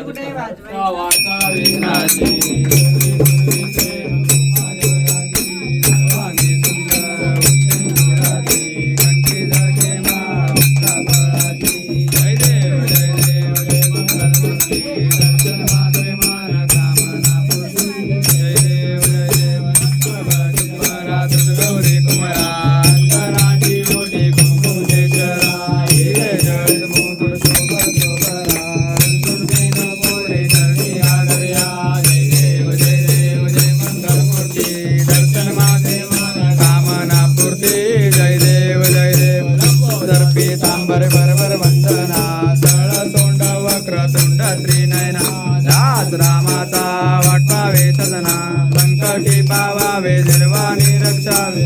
वार्ता विघ्नाची रामाचा वाटावे सजना संकटी पावावे निर्वाणी रक्षावे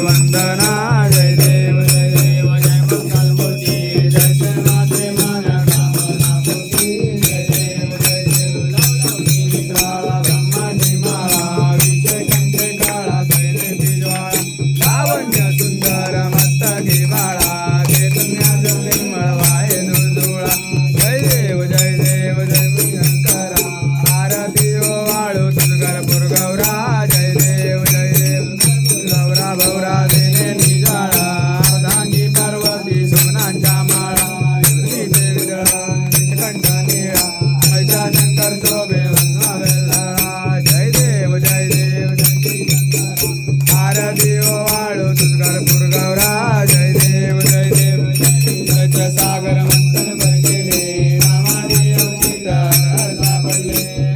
वंदना जय देव जय देव जय मंगल मूर्ती जय श्रीनाथे मन कामना पूर्ती जय देव जय देव काळा ब्रह्मांडी माळा विजय कंठे काळा दैने ज्वाळा लावण्य सुंदर मस्तकी बाळा चैतन्याचा निर्मळ वाय दुळदुळा जय देव जय देव जय गौरा जय देव गौरा भौरा देने निजाळा अर्धांगी पार्वती सुमनांच्या माळा कंठ निळा ऐशा शंकर शोभे जय देव जय देव आरती वाळू तुझगरपूर गौरा जय देव जय देव सागर मंथन केले नामाने सापडले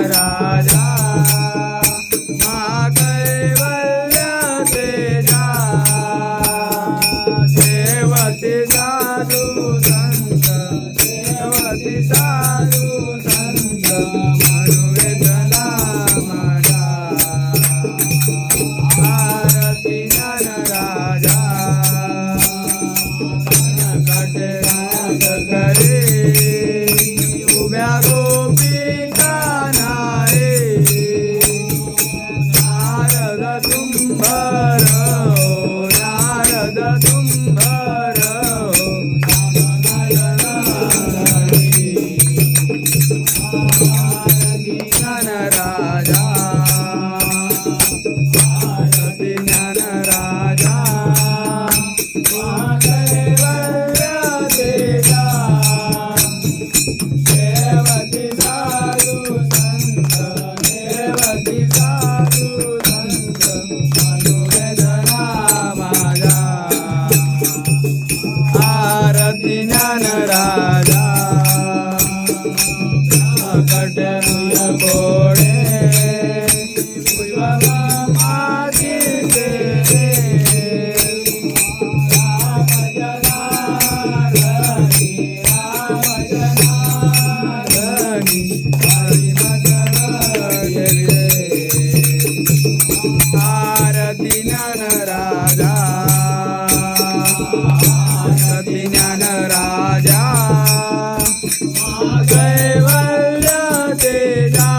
राजा साधू संत मनोवेदना माझा आरती ज्ञान राजा कटनुय कोडे पुष्प माती तेरे राम जनार्दनी हरी आरती ज्ञान राजा आरती ज्ञान राजा कैवल्य तेजा